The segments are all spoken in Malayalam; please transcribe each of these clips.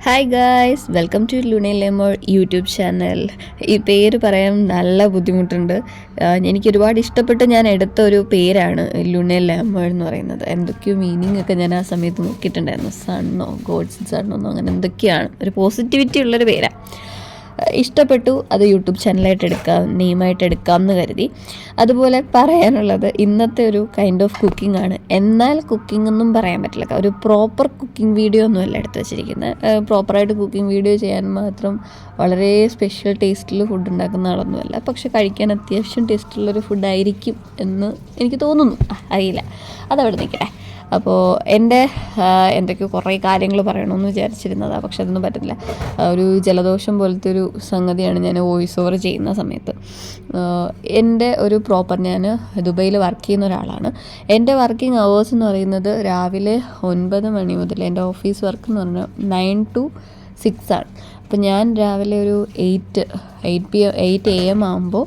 Hi guys, welcome to Luna Lemore YouTube channel. ഈ പേര് പറയാൻ നല്ല ബുദ്ധിമുട്ടുണ്ട്. എനിക്ക് ഒരുപാട് ഇഷ്ടപ്പെട്ട് ഞാൻ എടുത്ത ഒരു പേരാണ് ലുണ ലെമോർ എന്ന് പറയുന്നത്. എന്തൊക്കെയോ മീനിങ് ഒക്കെ ഞാൻ ആ സമയത്ത് നോക്കിയിട്ടുണ്ടായിരുന്നു. സണ്ണോ ഗോഡ്സ് സണ്ണോ അങ്ങനെ എന്തൊക്കെയാണ്, ഒരു പോസിറ്റിവിറ്റി ഉള്ളൊരു പേരാണ്. ഇഷ്ടപ്പെട്ടു, അത് യൂട്യൂബ് ചാനലായിട്ട് എടുക്കാം, നെയിമായിട്ട് എടുക്കാം എന്ന് കരുതി. അതുപോലെ പറയാനുള്ളത്, ഇന്നത്തെ ഒരു കൈൻഡ് ഓഫ് കുക്കിംഗ് ആണ്. എന്നാൽ കുക്കിംഗ് ഒന്നും പറയാൻ പറ്റില്ല, ഒരു പ്രോപ്പർ കുക്കിംഗ് വീഡിയോ ഒന്നുമല്ല എടുത്ത് വെച്ചിരിക്കുന്നത്. പ്രോപ്പറായിട്ട് കുക്കിംഗ് വീഡിയോ ചെയ്യാൻ മാത്രം വളരെ സ്പെഷ്യൽ ടേസ്റ്റിൽ ഫുഡ് ഉണ്ടാക്കുന്ന ആളൊന്നുമല്ല. പക്ഷെ കഴിക്കാൻ അത്യാവശ്യം ടേസ്റ്റുള്ളൊരു ഫുഡായിരിക്കും എന്ന് എനിക്ക് തോന്നുന്നു, അറിയില്ല, അതവിടെ നിൽക്കട്ടെ. അപ്പോൾ എൻ്റെ എന്തൊക്കെയോ കുറേ കാര്യങ്ങൾ പറയണമെന്ന് വിചാരിച്ചിരുന്നതാണ്, പക്ഷെ അതൊന്നും പറ്റത്തില്ല. ഒരു ജലദോഷം പോലത്തെ ഒരു സംഗതിയാണ് ഞാൻ വോയിസ് ഓവർ ചെയ്യുന്ന സമയത്ത്. എൻ്റെ ഒരു ഞാൻ ദുബൈയിൽ വർക്ക് ചെയ്യുന്ന ഒരാളാണ്. എൻ്റെ വർക്കിംഗ് അവേഴ്സ് എന്ന് പറയുന്നത് രാവിലെ 9 മണി മുതൽ, എൻ്റെ ഓഫീസ് വർക്ക് എന്ന് പറഞ്ഞാൽ 9 to 6 ആണ്. അപ്പോൾ ഞാൻ രാവിലെ ഒരു 8 AM ആകുമ്പോൾ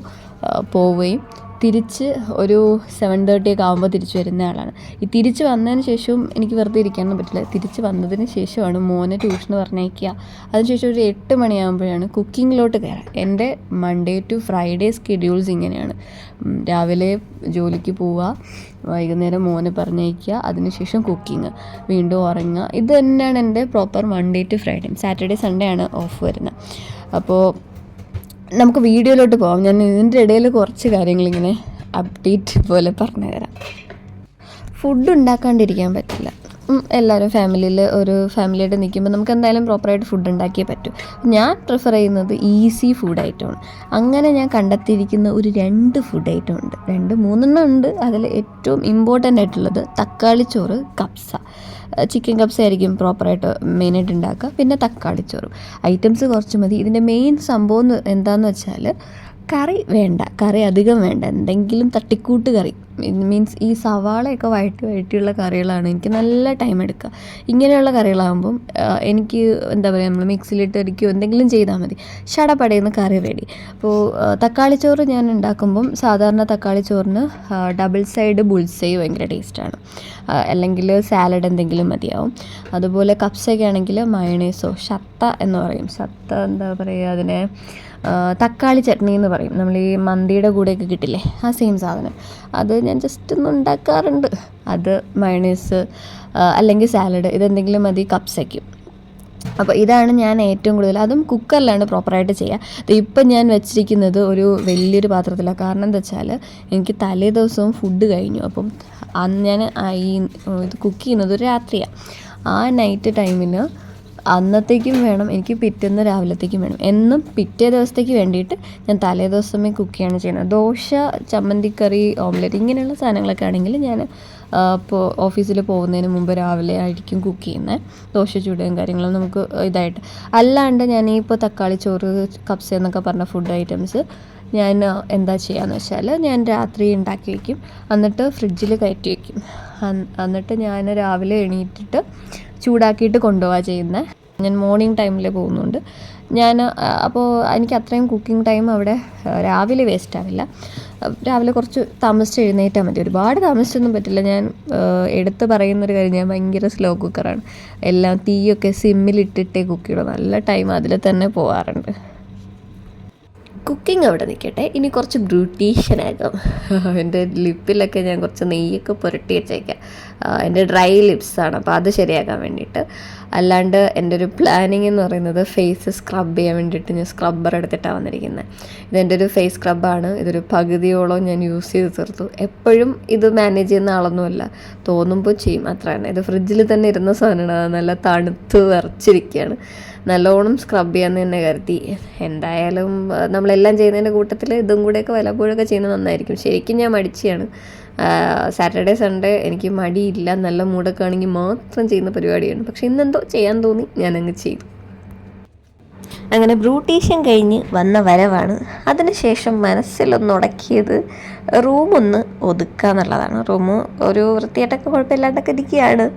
പോവുകയും തിരിച്ച് ഒരു 7:30 ഒക്കെ ആകുമ്പോൾ തിരിച്ച് വരുന്ന ആളാണ്. ഈ തിരിച്ച് വന്നതിന് ശേഷവും എനിക്ക് വെറുതെ ഇരിക്കാനൊന്നും പറ്റില്ല. തിരിച്ച് വന്നതിന് ശേഷമാണ് മോനെ ട്യൂഷന് പറഞ്ഞയക്കുക. അതിനുശേഷം ഒരു 8 മണിയാകുമ്പോഴാണ് കുക്കിങ്ങിലോട്ട് കയറാം. എൻ്റെ മൺഡേ ടു ഫ്രൈഡേ സ്കെഡ്യൂൾസ് ഇങ്ങനെയാണ്. രാവിലെ ജോലിക്ക് പോവുക, വൈകുന്നേരം മോനെ പറഞ്ഞയക്കുക, അതിനുശേഷം കുക്കിങ്, വീണ്ടും ഉറങ്ങുക. ഇത് തന്നെയാണ് എൻ്റെ proper Monday to Friday. Saturday Sunday ആണ് ഓഫ് വരുന്നത്. അപ്പോൾ നമുക്ക് വീഡിയോയിലോട്ട് പോകാം. ഞാൻ ഇതിൻ്റെ ഇടയിൽ കുറച്ച് കാര്യങ്ങളിങ്ങനെ അപ്ഡേറ്റ് പോലെ പറഞ്ഞു തരാം. ഫുഡ് ഉണ്ടാക്കാണ്ടിരിക്കാൻ പറ്റില്ല. എല്ലാവരും ഒരു ഫാമിലിയായിട്ട് നിൽക്കുമ്പോൾ നമുക്ക് എന്തായാലും പ്രോപ്പറായിട്ട് ഫുഡ് ഉണ്ടാക്കിയേ പറ്റൂ. ഞാൻ പ്രിഫർ ചെയ്യുന്നത് ഈസി ഫുഡ് ഐറ്റമാണ്. അങ്ങനെ ഞാൻ കണ്ടെത്തിയിരിക്കുന്ന ഒരു 2 ഫുഡ് ഐറ്റം ഉണ്ട്, 3 ഉണ്ട്. അതിൽ ഏറ്റവും ഇമ്പോർട്ടൻ്റ് ആയിട്ടുള്ളത് തക്കാളിച്ചോറ്, കപ്സ. ചിക്കൻ കപ്സ ആയിരിക്കും പ്രോപ്പറായിട്ട് മെയിനായിട്ട് ഉണ്ടാക്കുക, പിന്നെ തക്കാളിച്ചോറും. ഐറ്റംസ് കുറച്ച് മതി. ഇതിൻ്റെ മെയിൻ സംഭവം എന്താണെന്ന് വെച്ചാൽ, കറി അധികം വേണ്ട, എന്തെങ്കിലും തട്ടിക്കൂട്ട് കറി. മീൻസ് ഈ സവാളയൊക്കെ വഴറ്റിയുള്ള കറികളാണ് എനിക്ക് നല്ല ടൈം എടുക്കുക. ഇങ്ങനെയുള്ള കറികളാകുമ്പം എനിക്ക് എന്താ പറയുക, നമ്മൾ മിക്സിയിലിട്ട് അടിക്കുകയോ എന്തെങ്കിലും ചെയ്താൽ മതി, ഷടപടയുന്ന കറി റെഡി. അപ്പോൾ തക്കാളിച്ചോറ് ഞാൻ ഉണ്ടാക്കുമ്പം സാധാരണ തക്കാളിച്ചോറിന് ഡബിൾ സൈഡ് ബുൾസൈ ഭയങ്കര ടേസ്റ്റാണ്, അല്ലെങ്കിൽ സാലഡ് എന്തെങ്കിലും മതിയാവും. അതുപോലെ കപ്സയൊക്കെ ആണെങ്കിൽ മയണൈസോ, ഷത്ത എന്ന് പറയും, എന്താ പറയുക അതിനെ, തക്കാളി ചട്നി എന്ന് പറയും. നമ്മൾ ഈ മന്തിയുടെ കൂടെയൊക്കെ കിട്ടില്ലേ, ആ സെയിം സാധനം. അത് ഞാൻ ജസ്റ്റ് ഒന്ന് ഉണ്ടാക്കാറുണ്ട്. അത് മയണൈസ് അല്ലെങ്കിൽ സാലഡ്, ഇതെന്തെങ്കിലും മതി കപ്സയ്ക്കും. അപ്പോൾ ഇതാണ് ഞാൻ ഏറ്റവും കൂടുതൽ, അതും കുക്കറിലാണ് പ്രോപ്പറായിട്ട് ചെയ്യുക. ഇപ്പം ഞാൻ വെച്ചിരിക്കുന്നത് ഒരു വലിയൊരു പാത്രത്തിലാണ്. കാരണം എന്താ വെച്ചാൽ, എനിക്ക് തലേ ദിവസവും ഫുഡ് കഴിഞ്ഞു. അപ്പം അന്ന് ഞാൻ ഇത് കുക്ക് ചെയ്യുന്നത് ഒരു രാത്രിയാണ്. ആ നൈറ്റ് ടൈമിന് അന്നത്തേക്കും വേണം, എനിക്ക് പിറ്റേന്ന് രാവിലത്തേക്കും വേണം. എന്നും പിറ്റേ ദിവസത്തേക്ക് വേണ്ടിയിട്ട് ഞാൻ തലേ ദിവസമേ കുക്ക് ചെയ്യാണ് ചെയ്യുന്നത്. ദോശ, ചമ്മന്തിക്കറി, ഓംലെറ്റ് ഇങ്ങനെയുള്ള സാധനങ്ങളൊക്കെ ആണെങ്കിൽ ഞാൻ ഇപ്പോൾ ഓഫീസിൽ പോകുന്നതിന് മുമ്പ് രാവിലെ ആയിരിക്കും കുക്ക് ചെയ്യുന്നത്. ദോശ ചൂടുകയും കാര്യങ്ങളും നമുക്ക് ഇതായിട്ട്. അല്ലാണ്ട് ഞാൻ ഇപ്പോൾ തക്കാളി ചോറ്, കപ്സ എന്നൊക്കെ പറഞ്ഞ ഫുഡ് ഐറ്റംസ് ഞാൻ എന്താ ചെയ്യുകയെന്ന് വെച്ചാൽ, ഞാൻ രാത്രി ഉണ്ടാക്കി വയ്ക്കും, എന്നിട്ട് ഫ്രിഡ്ജിൽ കയറ്റി വയ്ക്കും. എന്നിട്ട് ഞാൻ രാവിലെ എണീറ്റിട്ട് ചൂടാക്കിയിട്ട് കൊണ്ടുപോവുക ചെയ്യുന്നത്. ഞാൻ മോർണിംഗ് ടൈമിൽ പോകുന്നുണ്ട്. അപ്പോൾ എനിക്ക് അത്രയും കുക്കിംഗ് ടൈം അവിടെ രാവിലെ വേസ്റ്റ് ആവില്ല. രാവിലെ കുറച്ച് താമസിച്ച് എഴുന്നേറ്റാൽ മതി. ഒരുപാട് താമസിച്ചൊന്നും പറ്റില്ല. ഞാൻ എടുത്ത് പറയുന്നൊരു കാര്യം, ഞാൻ ഭയങ്കര സ്ലോ കുക്കറാണ്. എല്ലാം തീയൊക്കെ സിമ്മിലിട്ടിട്ടേ കുക്ക് ചെയ്യുള്ളൂ. നല്ല ടൈം അതിൽ തന്നെ പോകാറുണ്ട്. കുക്കിംഗ് അവിടെ നിൽക്കട്ടെ, ഇനി കുറച്ച് ബ്യൂട്ടീഷ്യനാകാം. എൻ്റെ ലിപ്പിലൊക്കെ ഞാൻ കുറച്ച് നെയ്യൊക്കെ പുരട്ടി വെച്ചേക്കാം. എൻ്റെ ഡ്രൈ ലിപ്സാണ്, അപ്പോൾ അത് ശരിയാക്കാൻ വേണ്ടിയിട്ട്. അല്ലാണ്ട് എൻ്റെ ഒരു പ്ലാനിങ് എന്ന് പറയുന്നത്, ഫേസ് സ്ക്രബ് ചെയ്യാൻ വേണ്ടിയിട്ട് ഞാൻ സ്ക്രബ്ബർ എടുത്തിട്ടാണ് വന്നിരിക്കുന്നത്. ഇതെൻ്റെ ഒരു ഫേസ് സ്ക്രബ്ബാണ്. ഇതൊരു പകുതിയോളം ഞാൻ യൂസ് ചെയ്ത് തീർത്തു. എപ്പോഴും ഇത് മാനേജ് ചെയ്യുന്ന ആളൊന്നുമല്ല, തോന്നുമ്പോൾ ചെയ്യും, അത്ര തന്നെ. ഇത് ഫ്രിഡ്ജിൽ തന്നെ ഇരുന്ന സാധനമാണ്, നല്ല തണുത്ത് വിറച്ചിരിക്കുകയാണ്. നല്ലോണം സ്ക്രബ് ചെയ്യാമെന്ന് തന്നെ കരുതി. എന്തായാലും നമ്മളെല്ലാം ചെയ്യുന്നതിൻ്റെ കൂട്ടത്തിൽ ഇതും കൂടെയൊക്കെ വല്ലപ്പോഴൊക്കെ ചെയ്യുന്നത് നന്നായിരിക്കും. ശരിക്കും ഞാൻ മടിച്ചാണ്. സാറ്റർഡേ സൺഡേ എനിക്ക് മടിയില്ല, നല്ല മൂടൊക്കെ ആണെങ്കിൽ മാത്രം ചെയ്യുന്ന പരിപാടിയാണ്. പക്ഷെ ഇന്നെന്തോ ചെയ്യാൻ തോന്നി, ഞാനങ്ങ് ചെയ്തു. അങ്ങനെ ബ്യൂട്ടീഷ്യൻ കഴിഞ്ഞ് വന്ന വരവാണ്. അതിനുശേഷം മനസ്സിലൊന്നുടക്കിയത് റൂമൊന്ന് ഒതുക്കുക എന്നുള്ളതാണ്. റൂം ഒരു വൃത്തിയായിട്ടൊക്കെ കുഴപ്പമില്ലാണ്ടൊക്കെ ഇരിക്കുകയാണ്.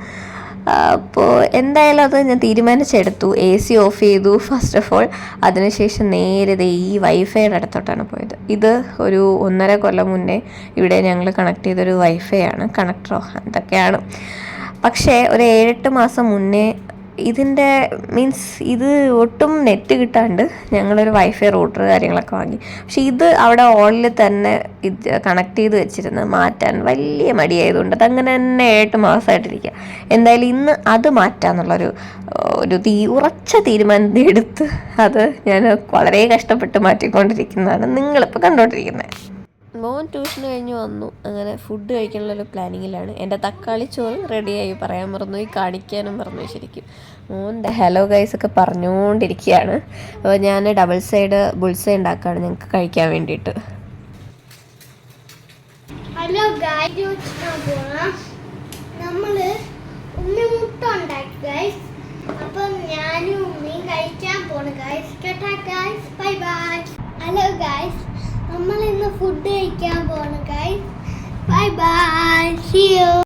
അപ്പോൾ എന്തായാലും അത് ഞാൻ തീരുമാനിച്ചെടുത്തു. AC ഓഫ് ചെയ്തു ഫസ്റ്റ് ഓഫ് ഓൾ. അതിനുശേഷം നേരെ ഈ വൈഫൈയുടെ അടുത്തോട്ടാണ് പോയത്. ഇത് ഒരു 1.5 കൊല്ലം മുന്നേ ഇവിടെ ഞങ്ങൾ കണക്ട് ചെയ്തൊരു വൈഫൈ ആണ്, കണക്ടറോ എന്തൊക്കെയാണ്. പക്ഷേ ഒരു 7-8 മാസം മുന്നേ ഇതിൻ്റെ മീൻസ് ഇത് ഒട്ടും നെറ്റ് കിട്ടാണ്ട് ഞങ്ങളൊരു വൈഫൈ റൂട്ടർ കാര്യങ്ങളൊക്കെ വാങ്ങി. പക്ഷെ ഇത് അവിടെ ഓളിൽ തന്നെ ഇത് കണക്ട് ചെയ്ത് വെച്ചിരുന്ന് മാറ്റാൻ വലിയ മടിയായതുകൊണ്ട് അതങ്ങനെ തന്നെ 8 മാസമായിട്ടിരിക്കുക. എന്തായാലും ഇന്ന് അത് മാറ്റാന്നുള്ളൊരു ഉറച്ച തീരുമാനം എടുത്ത് അത് ഞാൻ വളരെ കഷ്ടപ്പെട്ട് മാറ്റിക്കൊണ്ടിരിക്കുന്നതാണ് നിങ്ങളിപ്പോൾ കണ്ടുകൊണ്ടിരിക്കുന്നത്. മോൻ ട്യൂഷന് കഴിഞ്ഞ് വന്നു. അങ്ങനെ ഫുഡ് കഴിക്കാനുള്ളൊരു പ്ലാനിങ്ങിലാണ്. എൻ്റെ തക്കാളി ചോറ് റെഡിയായി, പറയാൻ മറന്നുപോയി, കാണിക്കാനും മറന്നുപോയി ശരിക്കും. മോൻ്റെ ഹലോ ഗൈസ് ഒക്കെ പറഞ്ഞുകൊണ്ടിരിക്കുകയാണ്. അപ്പോൾ ഞാൻ ഡബിൾ സൈഡ് ബുൾസൈ ഉണ്ടാക്കുകയാണ് ഞങ്ങൾക്ക് കഴിക്കാൻ വേണ്ടിയിട്ട്. ഹലോ ഗൈസ്, നമ്മൾ ഉണ്ണിമുട്ട ഉണ്ടാക്കി ഗൈസ്. അപ്പം ഞാനും ഉമ്മയും കഴിക്കാൻ പോണു ഗൈസ്. കേട്ടാ guys, bye bye. Hello guys, നമ്മൾ ഇന്ന് ഫുഡ് കഴിക്കാൻ പോണു guys. Bye bye, see U.